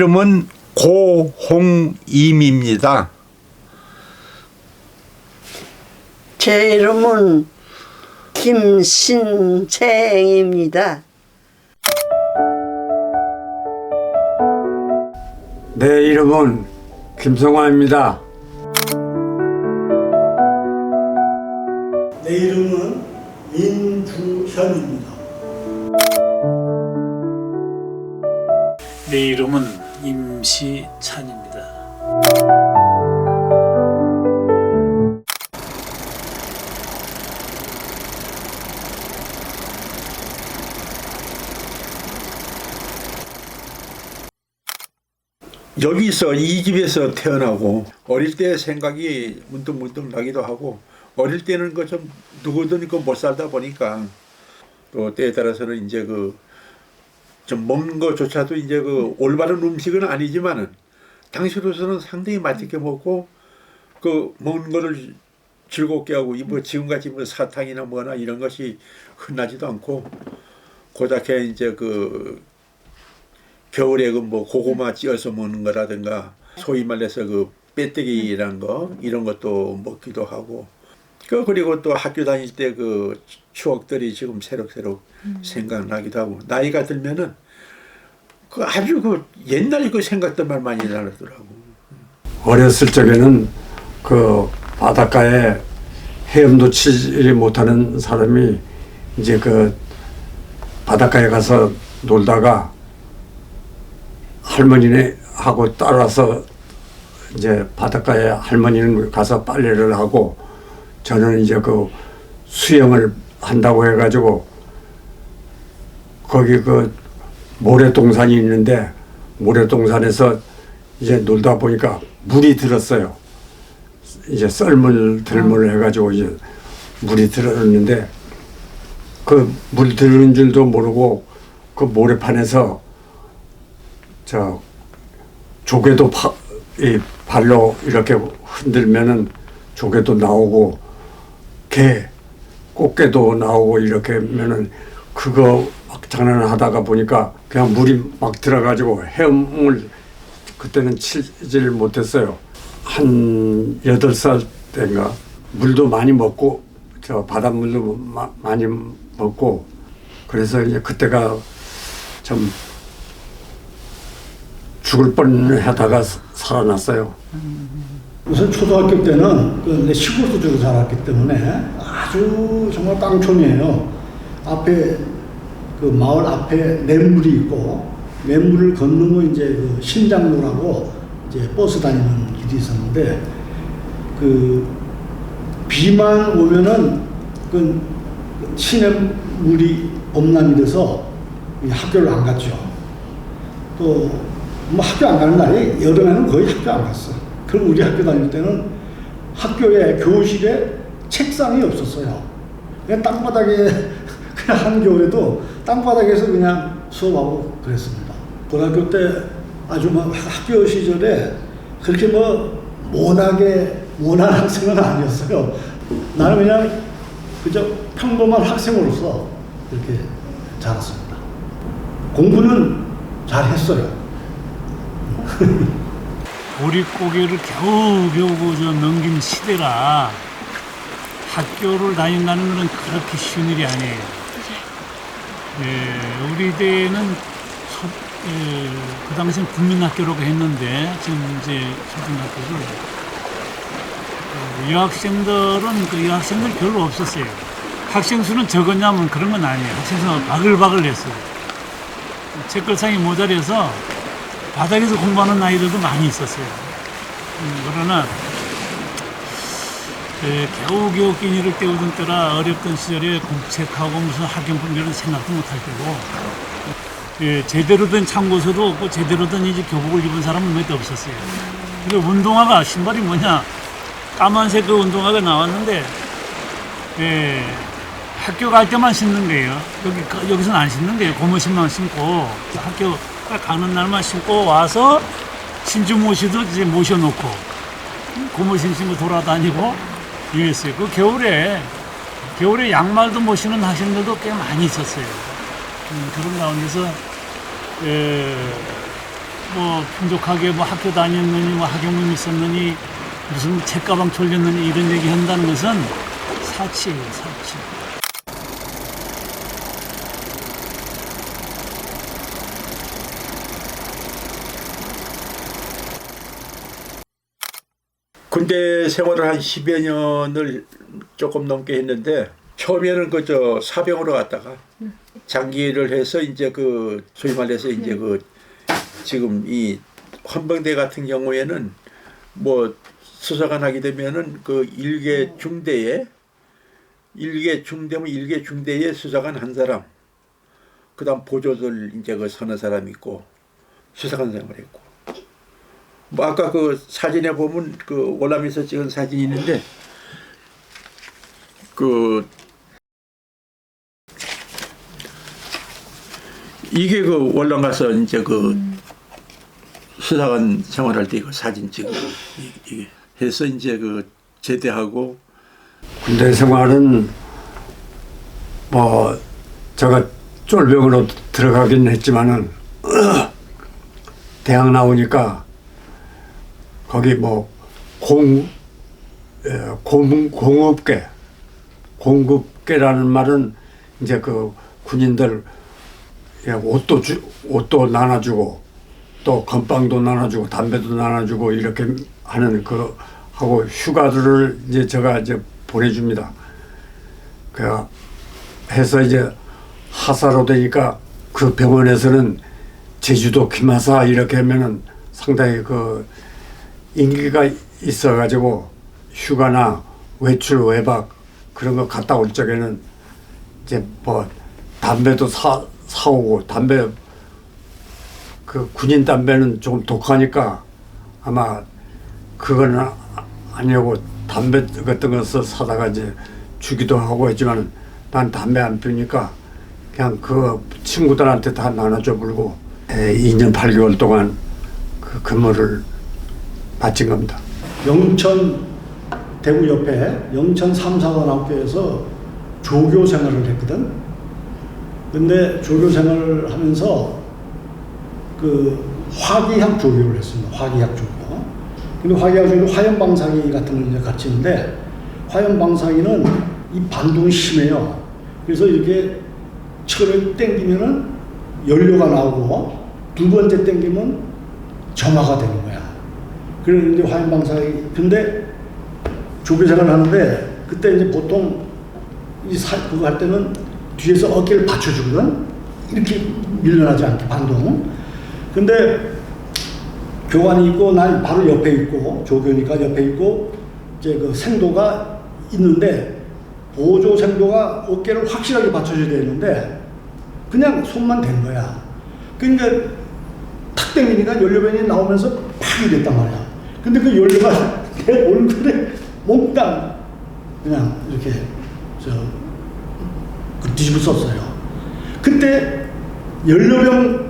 이름은 고홍임입니다. 제 이름은 김신채입니다. 내 이름은 김성화입니다. 내 이름은 민주현입니다. 내 이름은 임시찬입니다. 여기서 이 집에서 태어나고 어릴 때 생각이 문득문득 나기도 하고 어릴 때는 그 좀 누구든 못 살다 보니까 또 때에 따라서는 이제 좀 먹는 것조차도 이제 올바른 음식은 아니지만은 당시로서는 상당히 맛있게 먹고 먹는 거를 즐겁게 하고 지금같이 사탕이나 뭐나 이런 것이 흔하지도 않고 고작해 이제 겨울에 고구마 찧어서 먹는 거라든가 소위 말해서 빼떼기라는 거 이런 것도 먹기도 하고 그리고 또 학교 다닐 때 추억들이 지금 새록새록 생각나기도 하고 나이가 들면은 아주 옛날 생각들만 많이 나더라고. 어렸을 적에는 바닷가에 헤엄도 치지 못하는 사람이 이제 바닷가에 가서 놀다가 할머니하고 따라서 이제 바닷가에 할머니는 가서 빨래를 하고 저는 이제 수영을 한다고 해가지고 거기 모래동산이 있는데 모래동산에서 이제 놀다 보니까 물이 들었어요. 이제 썰물 들물 해가지고 이제 물이 들었는데 물 들은 줄도 모르고 모래판에서 조개도 이 발로 이렇게 흔들면은 조개도 나오고 꽃게도 나오고 이렇게 하면은 그거 막 장난하다가 보니까 그냥 물이 막 들어가지고 헤엄을 그때는 치질 못했어요. 한 8살 때인가 물도 많이 먹고 바닷물도 많이 먹고 그래서 이제 그때가 참 죽을 뻔하다가 살아났어요. 우선 초등학교 때는 내 시골 구조로 자랐기 때문에 아주 정말 땅촌이에요. 앞에 마을 앞에 냇물이 있고 냇물을 건너면 이제 신장로라고 이제 버스 다니는 길이 있었는데 비만 오면은 시냇물이 범람이 돼서 학교를 안 갔죠. 또 학교 안 가는 날이 여름에는 거의 학교 안 갔어. 그럼 우리 학교 다닐 때는 학교에 교실에 책상이 없었어요. 그냥 땅바닥에 그냥 한겨울에도 땅바닥에서 그냥 수업하고 그랬습니다. 고등학교 때 아주 학교 시절에 그렇게 모난 학생은 아니었어요. 나는 그냥 그저 평범한 학생으로서 이렇게 자랐습니다. 공부는 잘했어요. 보릿고개를 겨우겨우 넘긴 시대라 학교를 다닌다는 것은 그렇게 쉬운 일이 아니에요. 우리 때는 그 당시엔 국민학교라고 했는데 지금 이제 초등학교를 여학생들은 여학생들 별로 없었어요. 학생 수는 적었냐면 그런 건 아니에요. 학생 수는 바글바글 했어요. 책걸상이 모자라서 바닥에서 공부하는 아이들도 많이 있었어요. 그러나 겨우겨우 끼니를 때우던 때라 어렵던 시절에 공책하고 무슨 학용품 이런 생각도 못할 때고 제대로 된 참고서도 없고 제대로 된 이제 교복을 입은 사람은 몇 대 없었어요. 그리고 운동화가 신발이 뭐냐 까만색 운동화가 나왔는데 학교 갈 때만 신는 거예요. 여기서는 안 신는 거예요. 고무 신만 신고 학교 딱 가는 날만 신고 와서 신주 모시도 이제 모셔놓고 고무신 신고 돌아다니고 이랬어요. 겨울에 양말도 못 신는 학생들도 꽤 많이 있었어요. 그런 가운데서 뭐 풍족하게 뭐 학교 다녔느니 뭐 학용금 있었느니 무슨 책가방 돌렸느니 이런 얘기 한다는 것은 사치예요, 사치. 군대 생활을 한 10여 년을 조금 넘게 했는데 처음에는 그저 사병으로 갔다가 장기를 해서 이제 그 소위 말해서 이제 그 지금 이 헌병대 같은 경우에는 뭐 수사관 하게 되면은 그 일개 중대에 수사관 한 사람, 그다음 보조들 이제 그 서너 사람 있고 수사관 생활했고. 뭐 아까 그 사진에 보면 그 월남에서 찍은 사진이 있는데 그 이게 그 월남 가서 이제 그 수사관 생활할 때 그 사진 찍은 이게 해서 이제 그 제대하고. 군대 생활은 뭐 제가 쫄병으로 들어가긴 했지만은 대학 나오니까 거기 뭐 공급계라는 말은 이제 그 군인들 옷도 나눠주고 또 건빵도 나눠주고 담배도 나눠주고 이렇게 하는 그 하고 휴가들을 이제 제가 이제 보내줍니다. 그 해서 이제 하사로 되니까 그 병원에서는 제주도 김하사 이렇게 하면은 상당히 그 인기가 있어가지고 휴가나 외출 외박 그런 거 갔다 올 적에는 이제 뭐 담배도 사오고 담배 그 군인 담배는 조금 독하니까 아마 그거는 아니고 담배 같은 거 사다가 이제 주기도 하고 했지만 난 담배 안 피우니까 그냥 그 친구들한테 다 나눠줘 불고 2년 8개월 동안 그 근무를 마친 겁니다. 영천 대구 옆에 영천 삼사관학교에서 조교 생활을 했거든. 근데 조교 생활을 하면서 그 화기학 조교를 했습니다. 화기학 조교. 근데 화기학 조교 화염방사기 같은 걸 이제 같이 했는데 화염방사기는 이 반동이 심해요. 그래서 이렇게 철을 땡기면은 연료가 나오고 두 번째 땡기면 점화가 되는 거야. 그런데 화염방사기 근데 조교 생활을 하는데 그때 이제 보통 그거 할 때는 뒤에서 어깨를 받쳐주거든. 이렇게 밀려나지 않게 반동. 근데 교관이 있고 난 바로 옆에 있고 조교니까 옆에 있고 이제 그 생도가 있는데 보조 생도가 어깨를 확실하게 받쳐줘야 되는데 그냥 손만 댄 거야. 그러니까 탁 당기니까 연료변이 나오면서 팍이 됐단 말이야. 근데 그 연료가 내 얼굴에 몽땅 그냥 이렇게 그 뒤집어 썼어요. 그때 연료병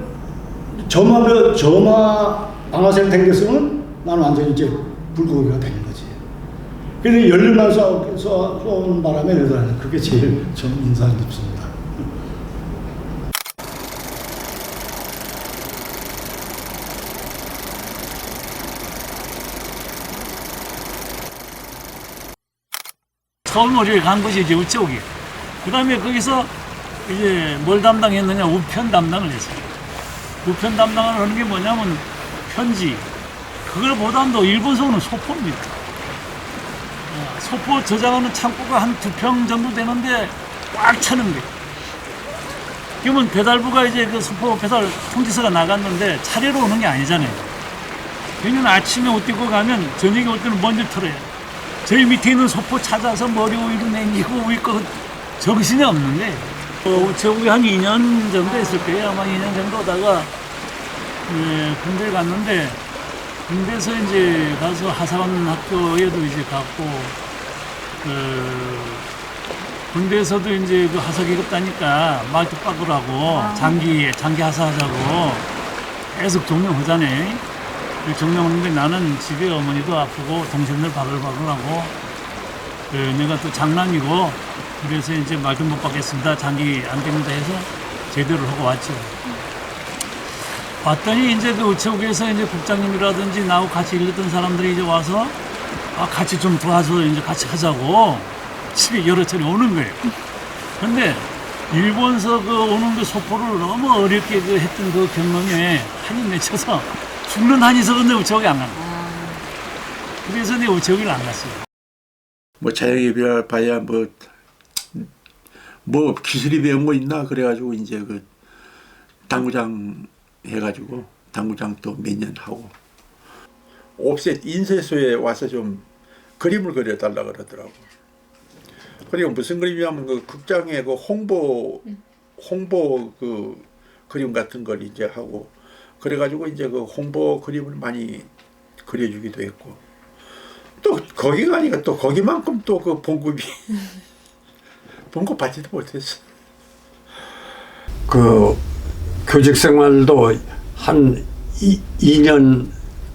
점화 방아쇠를 당겼으면 나는 완전히 이제 불고기가 되는 거지. 근데 연료만 쏘는 바람에 그게 제일 좀 인상 깊습니다. 서울머리에 간 것이 이제 우체국이. 그 다음에 거기서 이제 뭘 담당했느냐, 우편 담당을 했어요. 우편 담당을 하는 게 뭐냐면 편지. 그걸 보다도 일본서는 소포입니다. 소포 저장하는 창고가 한 2평 정도 되는데 꽉 차는 거예요. 그러면 배달부가 이제 그 소포 배달 통지서가 나갔는데 차례로 오는 게 아니잖아요. 그러면 아침에 옷 입고 가면 저녁에 올 때는 먼저 털어요. 저희 밑에 있는 소포 찾아서 머리 위로 남기고 위에 거 정신이 없는데 우체국이 한 2년 정도 했을 거예요. 아마 2년 정도 오다가 군대에 갔는데 군대에서 이제 가서 하사관 학교에도 이제 갔고 군대에서도 이제 그 하사 계급 따니까 말뚝박을 하고 장기 하사하자고 계속 종명하자네. 종명하는데 나는 집에 어머니도 아프고 동생들 바글바글하고 내가 또 장남이고 그래서 이제 말도 못 받겠습니다. 장기 안 됩니다 해서 제대로 하고 왔죠. 왔더니 이제 그 우체국에서 이제 국장님이라든지 나하고 같이 일했던 사람들이 이제 와서 같이 좀 도와서 이제 같이 하자고 집에 여러 차례 오는 거예요. 근데 일본서 그 오는 그 소포를 너무 어렵게 그 했던 그 경험에 한이 맺혀서 죽는 한이 있었는데 우체국에 안 간 거예요. 그래서 내 우체국을 안 갔어요. 뭐 자영이 봐야 뭐 기술이 배운 거 있나 그래가지고 이제 그 당구장 해가지고 당구장 또 몇 년 하고 옵셋 인쇄소에 와서 좀 그림을 그려달라 그러더라고. 그리고 무슨 그림이냐면 그 극장의 그 홍보 그 그림 같은 걸 이제 하고 그래가지고 이제 그 홍보 그림을 많이 그려주기도 했고 또 거기가 아니까 또 거기만큼 또 그 봉급이 봉급 받지도 못했어. 그 교직 생활도 한 2년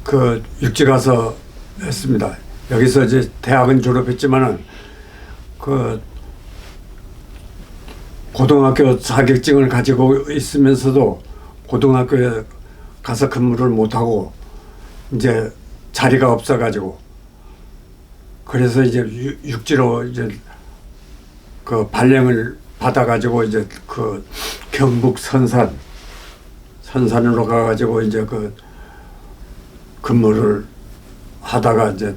그 육지 가서 했습니다. 여기서 이제 대학은 졸업했지만은 그 고등학교 자격증을 가지고 있으면서도 고등학교에 가서 근무를 못하고 이제 자리가 없어가지고 그래서 이제 육지로 이제 그 발령을 받아가지고 이제 그 경북 선산으로 가가지고 이제 그 근무를 하다가 이제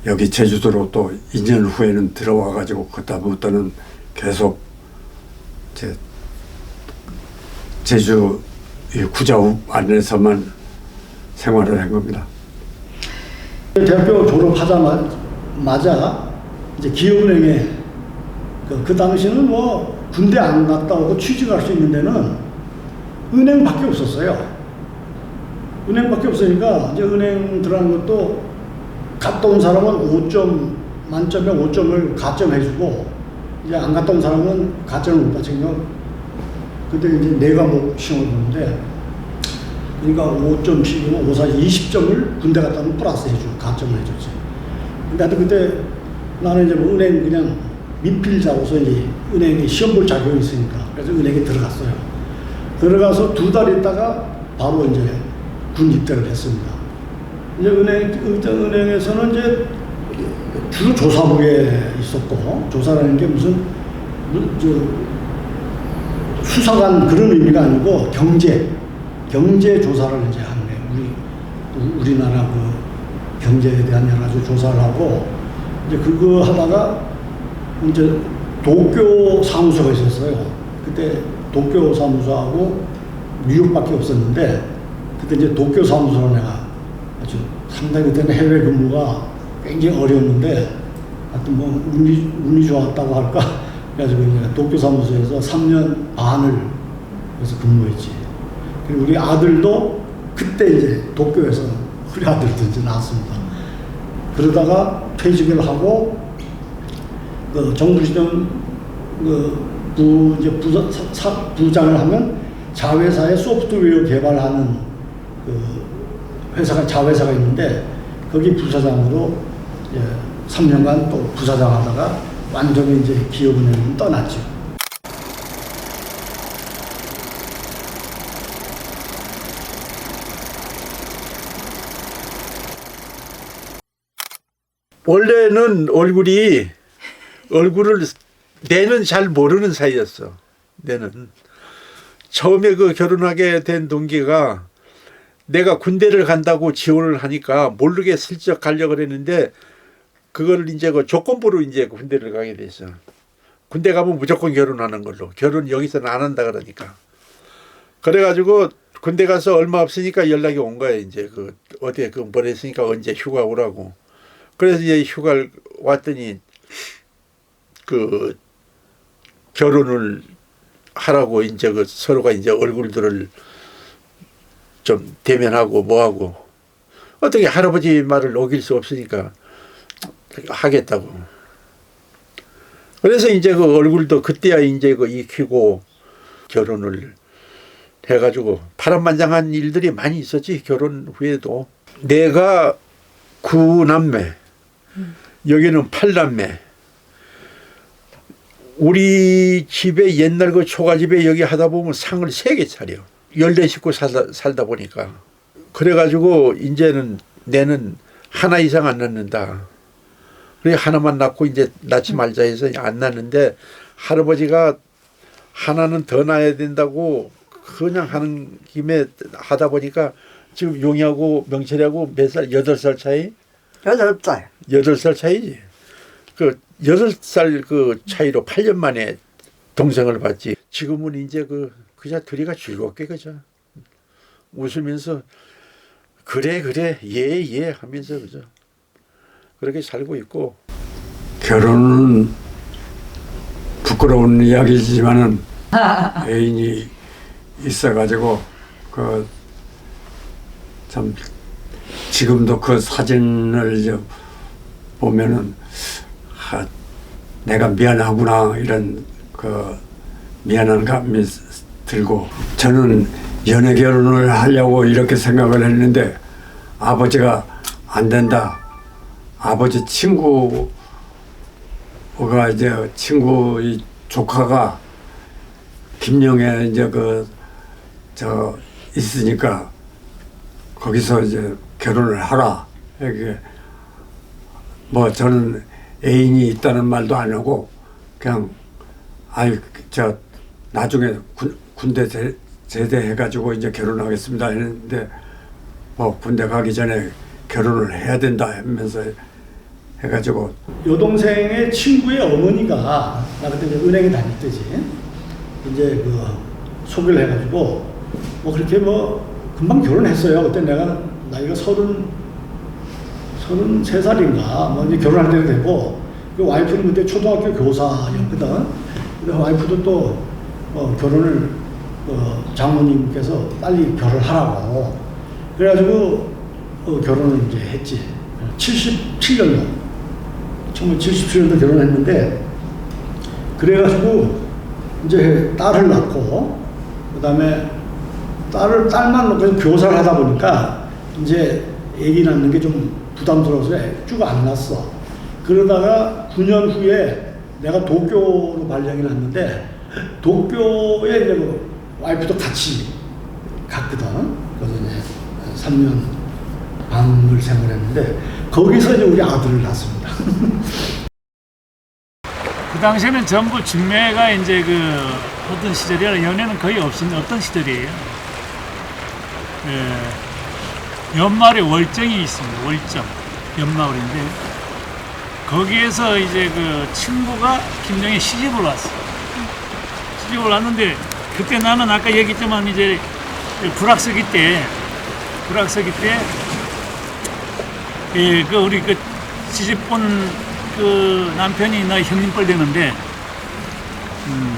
여기 제주도로 또 2년 후에는 들어와가지고 그다음부터는 계속 제주 구자읍 안에서만 생활을 한 겁니다. 대학교 졸업하자마자 이제 기업은행에 그 당시는 뭐 군대 안 갔다 오고 취직할 수 있는 데는 은행밖에 없었어요. 은행밖에 없으니까 이제 은행 들어간 것도 갔다 온 사람은 5점 만점에 5점을 가점해주고 이제 안 갔다 온 사람은 가점을 못 받으니까 그때 이제 네 과목 시험을 보는데 그러니까 5점씩이면 5, 4, 20점을 군대 갔다 오면 플러스 해주고 가점을 해줬지. 근데 하여튼 그때 나는 이제 뭐 은행 그냥 민필자로서 이제 은행에 시험 볼 자격이 있으니까 그래서 은행에 들어갔어요. 들어가서 2달 있다가 바로 이제 군 입대를 했습니다. 이제 은행에서는 이제 주로 조사부에 있었고 우리나라는 게 무슨 수사관 그런 의미가 아니고 경제 조사를 이제 하는 거예요. 우리나라 그 경제에 대한 여러 가지 조사를 하고 이제 그거 하다가 이제 도쿄 사무소가 있었어요. 그때 도쿄 사무소하고 뉴욕밖에 없었는데 그때 이제 도쿄 사무소로 내가 아주 상당히 그때는 해외 근무가 굉장히 어려웠는데 하여튼 뭐 운이 좋았다고 할까 그래가지고 이제 도쿄 사무소에서 3년 반을 그래서 근무했지. 그리고 우리 아들도 그때 이제 도쿄에서 우리 아들도 이제 나왔습니다. 그러다가 퇴직을 하고 그 정부시장 부장을 하면 자회사에 소프트웨어 개발하는 그 회사가 자회사가 있는데 거기 부사장으로 3년간 또 부사장 하다가 완전히 이제 기업은행을 떠났죠. 원래는 얼굴을 내는 잘 모르는 사이였어. 내는 처음에 그 결혼하게 된 동기가 내가 군대를 간다고 지원을 하니까 모르게 슬쩍 가려고 그랬는데 그걸 이제 그 조건부로 이제 군대를 가게 됐어. 군대 가면 무조건 결혼하는 걸로. 결혼 여기서는 안 한다 그러니까. 그래가지고 군대 가서 얼마 없으니까 연락이 온 거야. 이제 그 어디에 그 뭘 했으니까 언제 휴가 오라고. 그래서 이제 휴가를 왔더니 그 결혼을 하라고 이제 그 서로가 이제 얼굴들을 좀 대면하고 뭐하고 어떻게 할아버지 말을 어길 수 없으니까 하겠다고. 그래서 이제 그 얼굴도 그때야 이제 그 익히고 결혼을 해가지고 파란만장한 일들이 많이 있었지. 결혼 후에도 내가 9남매 여기는 8남매. 우리 집에 옛날 그 초가집에 여기 하다 보면 상을 3개 차려. 14식구 살다 보니까 그래가지고 이제는 내는 하나 이상 안 낳는다. 그래 하나만 낳고 이제 낳지 말자 해서 안 낳는데 할아버지가 하나는 더 낳아야 된다고 그냥 하는 김에 하다 보니까 지금 용이하고 명철이하고 몇 살? 8살 차이? 8살. 8살 차이지. 그 8살 그 차이로 8년 만에 동생을 봤지. 지금은 이제 그저 둘이가 즐겁게 그저 웃으면서 그래 예 하면서 그저 그렇게 살고 있고. 결혼은 부끄러운 이야기지만은 애인이 있어가지고 참 지금도 그 사진을 이제 보면은 내가 미안하구나 이런 미안한 감이 들고, 저는 연애 결혼을 하려고 이렇게 생각을 했는데 아버지가 안 된다. 아버지 친구가 이제 친구의 조카가 김영애 이제 있으니까 거기서 이제 결혼을 하라. 이게 뭐 저는 애인이 있다는 말도 안 하고 그냥 나중에 군대 제대해가지고 이제 결혼하겠습니다 했는데 뭐 군대 가기 전에 결혼을 해야 된다 하면서 해가지고. 여동생의 친구의 어머니가 나 그때 이제 은행에 다닐 때지 이제 소개를 해가지고 뭐 그렇게 금방 결혼했어요. 그때 내가 나이가 33살인가 뭐 이제 결혼할 때도 되고, 그 와이프는 그때 초등학교 교사였거든. 근데 와이프도 또 결혼을 장모님께서 빨리 결혼하라고 그래가지고 결혼을 이제 했지. 77년도 1977년도 결혼했는데, 그래가지고 이제 딸을 낳고 그다음에 딸만 놓고 교사를 하다 보니까 이제 아기 낳는 게 좀 부담스러워서 쭉 안 낳았어. 그러다가 9년 후에 내가 도쿄로 발령이 났는데 도쿄에 이제 와이프도 같이 갔거든. 그래서 이제 3년 반을 생활했는데 거기서 이제 우리 아들을 낳았습니다. 그 당시에는 전부 중매가 이제 어떤 시절이라 연애는 거의 없었는 어떤 시절이에요. 연말에 월정이 있습니다. 월정. 연마을인데 거기에서 이제 친구가 김정희 시집을 왔어. 시집을 왔는데 그때 나는 아까 얘기했지만 이제 불학서기 때 우리 시집 온 남편이 나 형님뻘 되는데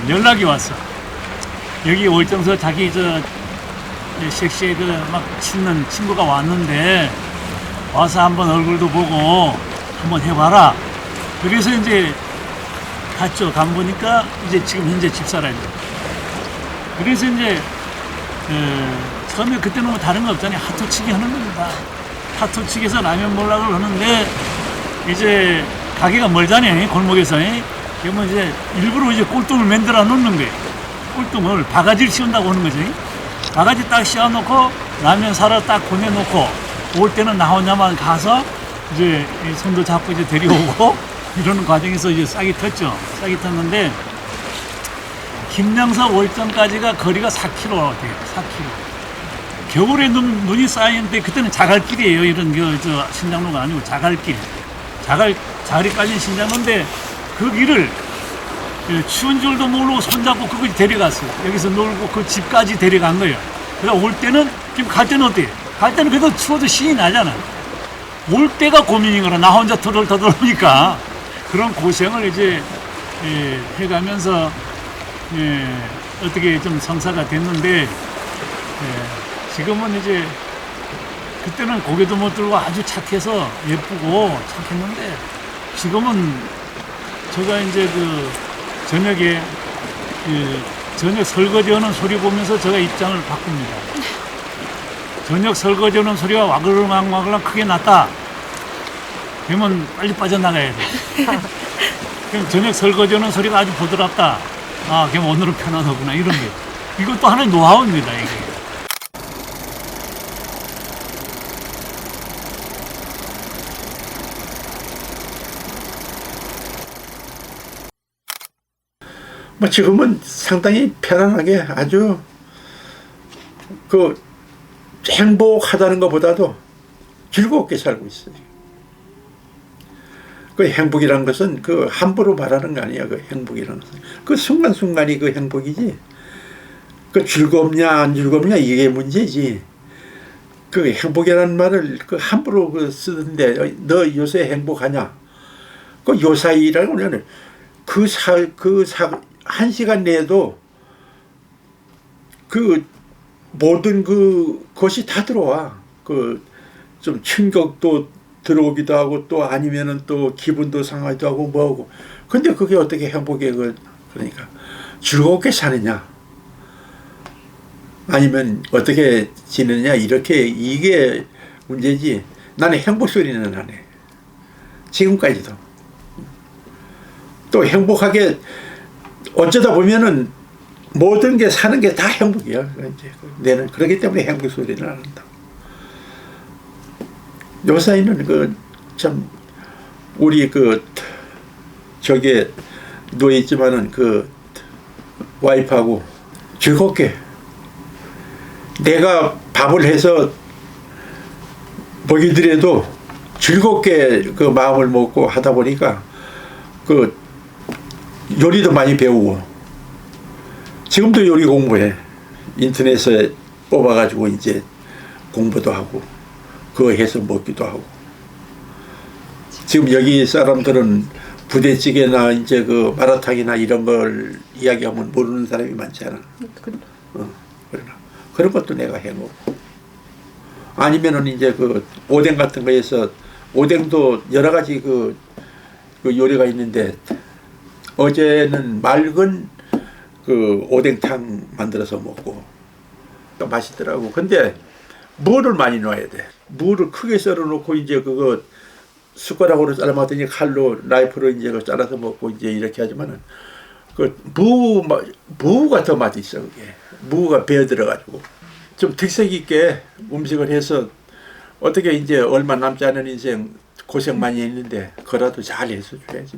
연락이 왔어. 여기 월정서 자기 섹시에 막 치는 친구가 왔는데 와서 한번 얼굴도 보고 한번 해봐라. 그래서 이제 갔죠. 가보니까 이제 지금 현재 집사람이죠. 그래서 이제 처음에 그때는 뭐 다른 거 없잖아요. 하토치기 하는 겁니다. 하토치기에서 라면 몰락을 하는데 이제 가게가 멀잖아요. 골목에서. 그러면 이제 일부러 이제 꼴등을 만들어 놓는 거예요. 꼴등을 바가지를 씌운다고 하는 거지. 바가지 딱 씌워놓고 라면 사러 딱 보내놓고 올 때는 나 혼자만 가서 이제 손도 잡고 이제 데려오고 이러는 과정에서 이제 싹이 텄죠. 싹이 텄는데 김양사 월정까지가 거리가 4km 돼요. 4km. 겨울에 눈이 쌓이는데 그때는 자갈길이에요. 이런 신장로가 아니고 자갈길. 자갈이 까진 신장로인데 그 길을 추운 줄도 모르고 손잡고 그걸 데려갔어요. 여기서 놀고 그 집까지 데려간 거예요. 그래서 올 때는, 지금 갈 때는 어때요? 갈 때는 그래도 추워도 신이 나잖아. 올 때가 고민인 거라. 나 혼자 터덜터덜하니까. 그런 고생을 이제 해가면서 어떻게 좀 성사가 됐는데, 지금은 이제 그때는 고개도 못 들고 아주 착해서 예쁘고 착했는데, 지금은 제가 이제 저녁에 저녁 설거지하는 소리 보면서 제가 입장을 바꿉니다. 저녁 설거지하는 소리가 와글와글와글 크게 났다. 그러면 빨리 빠져나가야 돼. 그럼 저녁 설거지하는 소리가 아주 부드럽다. 그럼 오늘은 편안하구나. 이런 게. 이것도 하나의 노하우입니다. 이게. 뭐 지금은 상당히 편안하게 아주 그 행복하다는 것보다도 즐겁게 살고 있어요. 그 행복이라는 것은 그 함부로 말하는 거 아니야. 그 행복이라는 것은 그 순간순간이 그 행복이지. 그 즐겁냐 안 즐겁냐 이게 문제지. 그 행복이라는 말을 그 함부로 그 쓰던데 너 요새 행복하냐? 그 요사이라고 하면 한 시간 내에도 그 모든 것이 다 들어와. 그 좀 충격도 들어오기도 하고 또 아니면은 또 기분도 상하기도 하고 뭐하고. 근데 그게 어떻게 행복해? 그러니까 즐겁게 사느냐? 아니면 어떻게 지내냐? 이게 문제지. 나는 행복 소리는 안 해. 지금까지도. 또 행복하게 어쩌다 보면은 모든 게 사는 게 다 행복이야. 이제 내는 그렇기 때문에 행복 소리는 안 한다. 요사이는 참 우리 저게 누워 있지만은 와이프하고 즐겁게 내가 밥을 해서 먹이더라도 즐겁게 그 마음을 먹고 하다 보니까 요리도 많이 배우고 지금도 요리 공부해. 인터넷에 뽑아가지고 이제 공부도 하고 그거 해서 먹기도 하고. 지금 여기 사람들은 부대찌개나 이제 마라탕이나 이런 걸 이야기하면 모르는 사람이 많잖아. 그러나 그런 것도 내가 해 먹고. 아니면은 이제 오뎅 같은 거에서 오뎅도 여러 가지 그 요리가 있는데 어제는 맑은 오뎅탕 만들어서 먹고 또 맛있더라고. 근데 무를 많이 넣어야 돼. 무를 크게 썰어 놓고 이제 숟가락으로 잘라봤더니 칼로 나이프로 이제 잘라서 먹고 이제 이렇게 하지만은 무가 더 맛있어. 그게 무가 배어 들어가지고 좀 특색 있게 음식을 해서 어떻게 이제 얼마 남지 않은 인생 고생 많이 했는데 그라도 잘 해서 줘야지.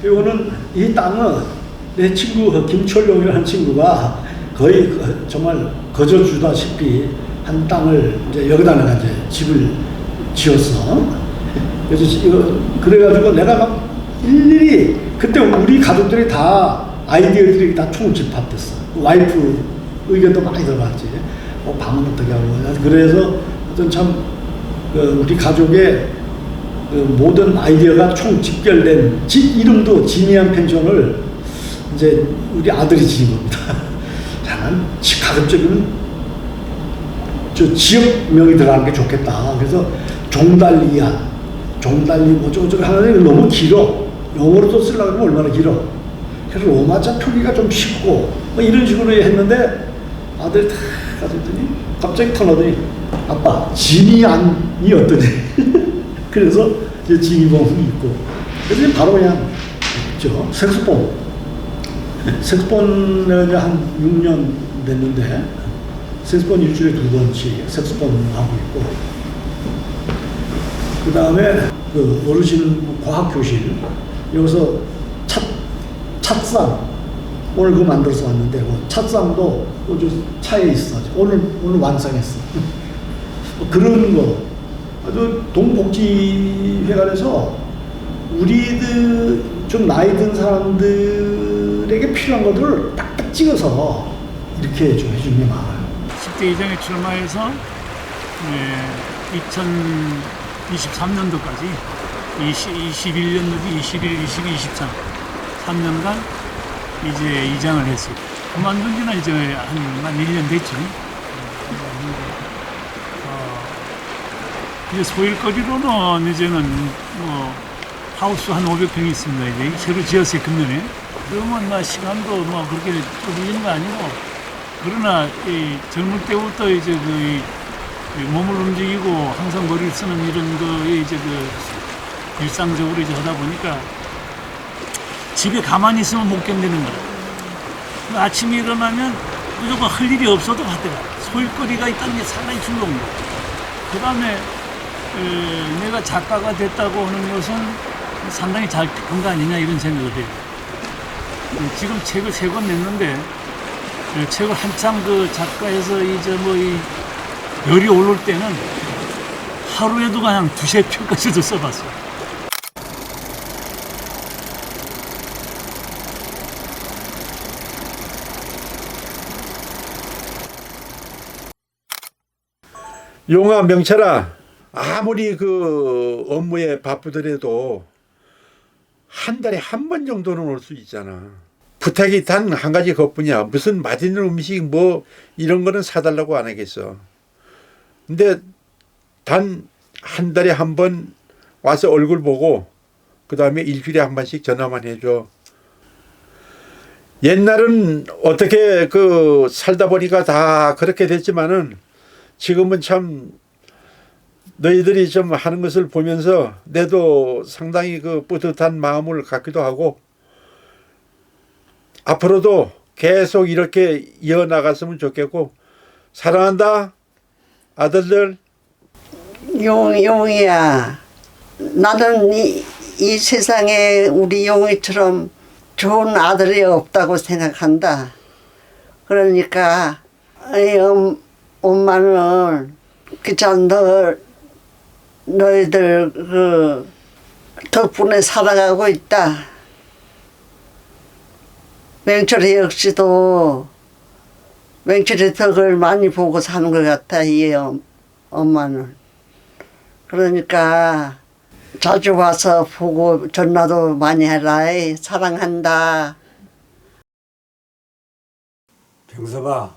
이거는 이 땅은 내 친구 김철용이라는 친구가 거의 정말 거저 주다시피 한 땅을 이제 여기다 내가 이제 집을 지었어. 그래서 그래가지고 내가 막 일일이 그때 우리 가족들이 다 아이디어들이 다 총집합됐어. 와이프 의견도 많이 들어봤지. 방은 어떻게 하고. 그래서 어떤 참 우리 가족의 모든 아이디어가 총 집결된 이름도 지니안 펜션을 이제 우리 아들이 지은 겁니다. 난 가급적이면 저 지역명이 들어가는 게 좋겠다. 그래서 종달리안, 종달리 뭐 저거 하는데 너무 길어. 영어로도 쓰려고 하면 얼마나 길어. 그래서 로마자 표기가 좀 쉽고 뭐 이런 식으로 했는데 아들이 다 가졌더니 갑자기 터너더니 아빠 지니안이 어떠니? 그래서 이제 지니봉이 있고 그래서 바로 그냥 색소폰을 이제 한 6년 됐는데 색소폰 일주일에 2번씩 색소폰 하고 있고 그 다음에 어르신 과학교실 여기서 찻상 오늘 그거 만들어서 왔는데 찻상도 차에 있어. 오늘 완성했어. 그런 거 아주 동복지회관에서 우리들 좀 나이 든 사람들에게 필요한 것들을 딱딱 찍어서 이렇게 좀 해주는 게 많아요. 10대 이장에 출마해서 2023년도까지 21년도지 21, 22, 23 3년간 이제 이장을 했어요. 그만둔 지는 이제 한 1년 됐죠. 이제 소일거리로는 이제는 뭐 하우스 한 500평이 있습니다. 이제 새로 지었어요, 금년에. 그러면 시간도 그렇게 걸리는 거 아니고, 그러나 이 젊을 때부터 이제 몸을 움직이고 항상 머리를 쓰는 이런 거에 이제 일상적으로 이제 하다 보니까 집에 가만히 있으면 못 견디는 거야. 아침에 일어나면 무조건 할 일이 없어도 하더라. 소일거리가 있다는 게 상당히 즐거운 거야. 그 다음에 내가 작가가 됐다고 하는 것은 상당히 잘 된 거 아니냐 이런 생각을 해요. 지금 책을 3권 냈는데 책을 한참 그 작가에서 이제 뭐 이 열이 오를 때는 하루에도 그냥 2~3편까지도 써봤어요. 용아, 명철아, 아무리 그 업무에 바쁘더라도 한 달에 한 번 정도는 올 수 있잖아. 부탁이 단 한 가지 그것뿐이야. 무슨 맛있는 음식 뭐 이런 거는 사달라고 안 하겠어. 근데 단 한 달에 한 번 와서 얼굴 보고 그 다음에 일주일에 한 번씩 전화만 해줘. 옛날은 어떻게 그 살다 보니까 다 그렇게 됐지만은 지금은 참 너희들이 좀 하는 것을 보면서 내도 상당히 그 뿌듯한 마음을 갖기도 하고 앞으로도 계속 이렇게 이어나갔으면 좋겠고 사랑한다 아들들. 용이야. 나는 이 세상에 우리 용이처럼 좋은 아들이 없다고 생각한다. 그러니까 엄마는 그참 너희들 그 덕분에 살아가고 있다. 명철이 역시도 명철의 덕을 많이 보고 사는 것 같아, 이 엄마는. 그러니까 자주 와서 보고 전화도 많이 해라. 사랑한다. 병섭아,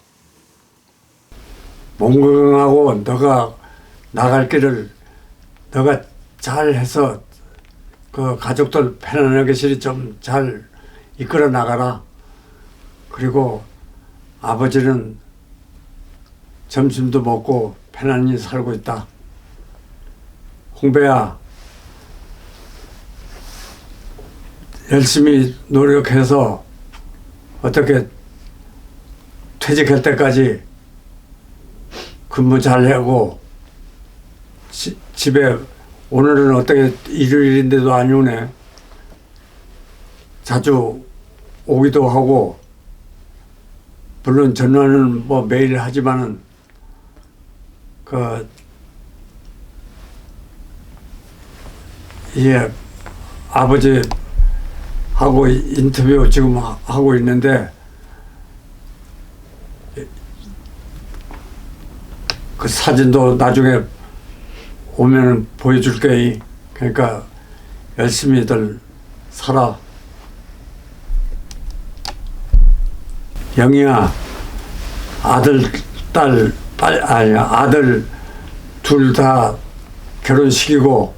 몸 건강하고 너가 나갈 길을 너가 잘해서 그 가족들 편안하게 좀 잘 이끌어 나가라. 그리고 아버지는 점심도 먹고 편안히 살고 있다. 홍배야, 열심히 노력해서 어떻게 퇴직할 때까지 근무 잘하고 집에 오늘은 어떻게 일요일인데도 안 오네. 자주 오기도 하고 물론 전화는 뭐 매일 하지만은 아버지하고 인터뷰 지금 하고 있는데 그 사진도 나중에 오면은 보여줄게. 그러니까 열심히들 살아. 영희야, 아들 둘 다 결혼시키고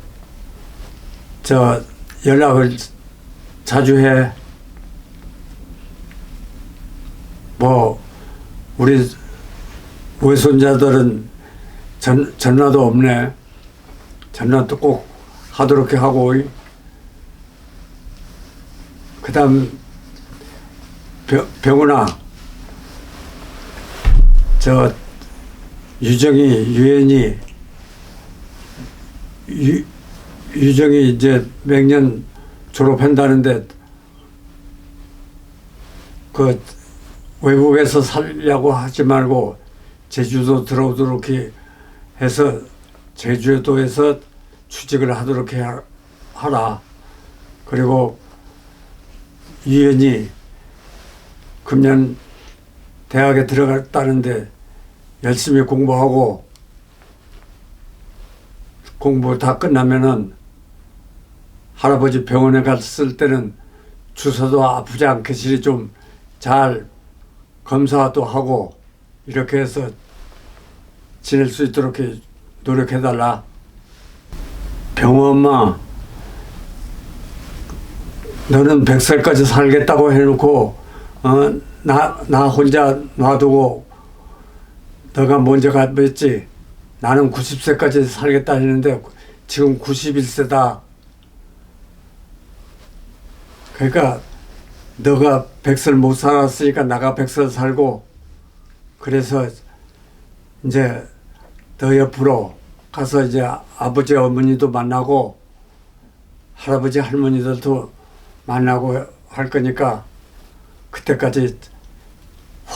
연락을 자주 해. 뭐 우리 외손자들은 전화도 없네. 전화도 꼭 하도록 하고. 그 다음 병훈아, 유정이 이제 매년 졸업한다는데 그 외국에서 살려고 하지 말고 제주도 들어오도록 해서 제주도에서 취직을 하도록 하라. 그리고 유연이 금년 대학에 들어갔다는데 열심히 공부하고 공부 다 끝나면은 할아버지 병원에 갔을 때는 주사도 아프지 않게 좀 잘 검사도 하고 이렇게 해서 지낼 수 있도록 노력해달라. 병호 엄마, 너는 100살까지 살겠다고 해놓고 나 혼자 놔두고 너가 먼저 갔지. 나는 90세까지 살겠다 했는데 지금 91세다. 그러니까 너가 100살 못 살았으니까 나가 100살 살고, 그래서 이제 너 옆으로 가서 이제 아버지 어머니도 만나고 할아버지 할머니들도 만나고 할 거니까 그때까지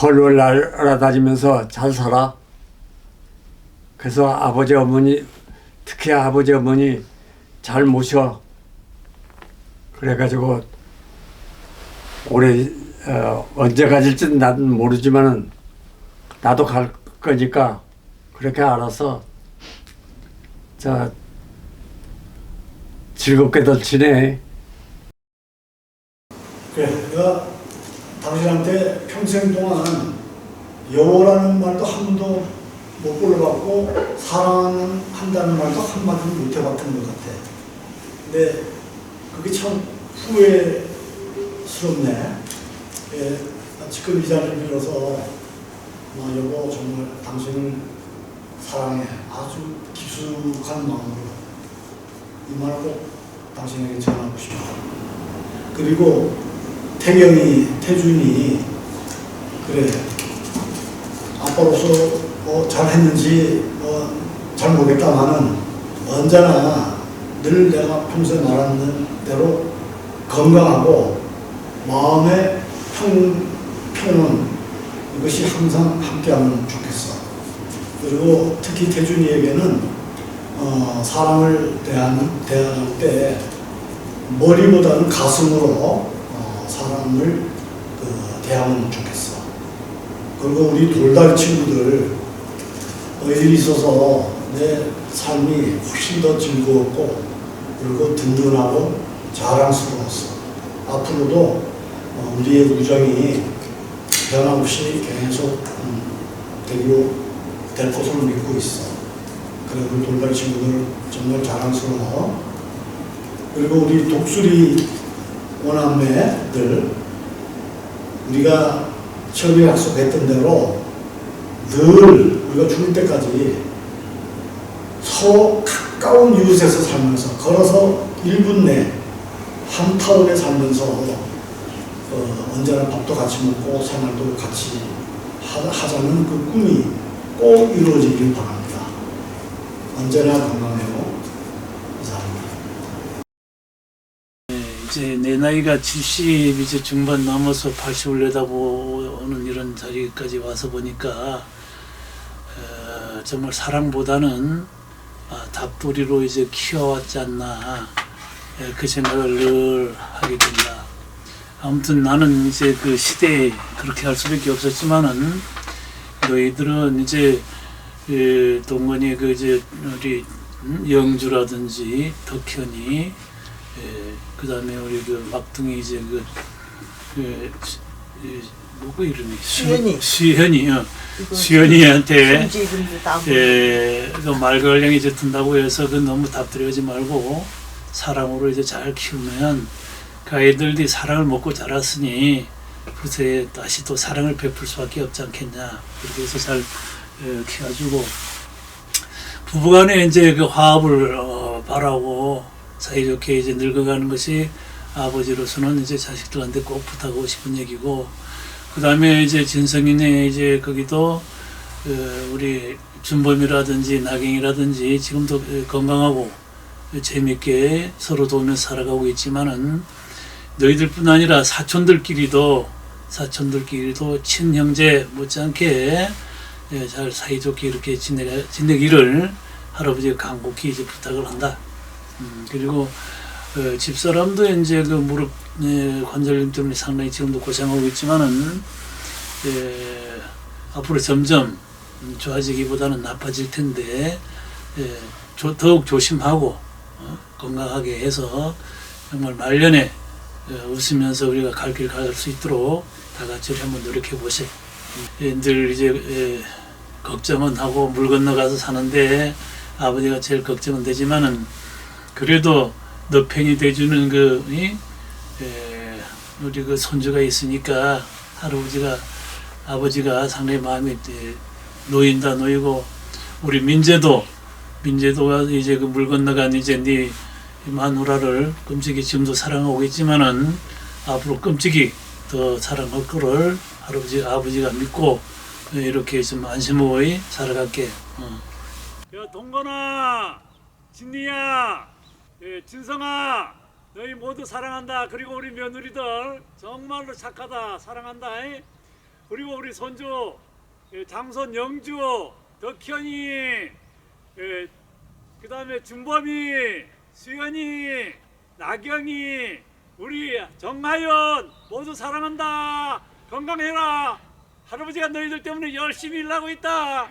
헐헐 날아다니면서 잘 살아. 그래서 아버지 어머니, 특히 아버지 어머니 잘 모셔. 그래가지고 올해 언제 가질지는 나는 모르지만은 나도 갈 거니까 그렇게 알아서 자 즐겁게들 지내. 그래, 내가 당신한테 평생 동안 여보라는 말도 한 번도 못 불러봤고 사랑한다는 말도 한마디도 못 해봤던 것 같아. 근데 그게 참 후회스럽네. 예, 지금 이 자리를 빌어서 여보 정말 당신을 사랑해. 아주 깊숙한 마음으로 이 말을 꼭 당신에게 전하고 싶어. 그리고 태준이 그래 아빠로서 잘했는지 잘 모르겠다마는 언제나 늘 내가 평소에 말하는 대로 건강하고 마음의 평온 이것이 항상 함께하면 좋겠어. 그리고 특히 태준이에게는 사람을 대할 때 머리보다는 가슴으로 사람을 대하면 좋겠어. 그리고 우리 돌다리 친구들 일이 있어서 내 삶이 훨씬 더 즐거웠고 그리고 든든하고 자랑스러웠어. 앞으로도 우리의 우정이 변함없이 계속 될 것으로 믿고 있어. 그래 우리 돌다리 친구들 정말 자랑스러워. 그리고 우리 독수리 오남매들 우리가 처음에 약속했던 대로 늘 우리가 죽을 때까지 서로 가까운 이웃에서 살면서 걸어서 1분 내 한 타운에 살면서 언제나 밥도 같이 먹고 생활도 같이 하자는 그 꿈이 꼭 이루어지길 바랍니다. 언제나 건강해요. 감사합니다. 이제 내 나이가 70 이제 중반 넘어서 80을 내다보는 이런 자리까지 와서 보니까 정말 사랑보다는 닭도리로 이제 키워왔지 않나 그 생각을 늘 하게 된다. 아무튼 나는 이제 그 시대에 그렇게 할 수밖에 없었지만은 너희들은 이제 동건이 그 이제 우리 영주라든지 덕현이 그 다음에 우리 그 막둥이 이제 누구 이름이 수현이한테 그 말걸량이 이제 든다고 해서 그 너무 답들여하지 말고 사랑으로 이제 잘 키우면 그 아이들이 사랑을 먹고 자랐으니 그새 다시 또 사랑을 베풀 수밖에 없지 않겠냐. 그렇게 해서 잘 키워주고 부부간에 이제 그 화합을 바라고 사이좋게 이제 늙어가는 것이 아버지로서는 이제 자식들한테 꼭 부탁하고 싶은 얘기고, 그 다음에 이제 진성이네 이제 거기도 우리 준범이라든지 나경이라든지 지금도 건강하고 재밌게 서로 도우면서 살아가고 있지만은 너희들뿐 아니라 사촌들끼리도 친형제 못지않게 잘 사이좋게 이렇게 지내기를 할아버지가 간곡히 이제 부탁을 한다. 그리고 집사람도 이제 그 무릎 관절염 때문에 상당히 지금도 고생하고 있지만은 앞으로 점점 좋아지기보다는 나빠질 텐데 더욱 조심하고 건강하게 해서 정말 말년에 웃으면서 우리가 갈 길 갈 수 있도록 다 같이 한번 노력해 보세요. 늘 이제 걱정은 하고 물 건너가서 사는데 아버지가 제일 걱정은 되지만은 그래도 너 편이 돼주는 우리 그 손주가 있으니까 아버지가 상당히 마음이 놓이고 우리 민재도가 이제 그 물 건너간 이제 네 마누라를 끔찍이 지금도 사랑하고 있지만은 앞으로 끔찍이 더 사랑할 거를 아버지가 믿고 이렇게 좀 안심하고 살아갈게. 야 동건아, 진리야, 진성아, 너희 모두 사랑한다. 그리고 우리 며느리들 정말로 착하다. 사랑한다. 그리고 우리 손주 장손 영주, 덕현이, 그 다음에 준범이, 수연이, 나경이, 우리 정하연 모두 사랑한다. 건강해라. 할아버지가 너희들 때문에 열심히 일하고 있다.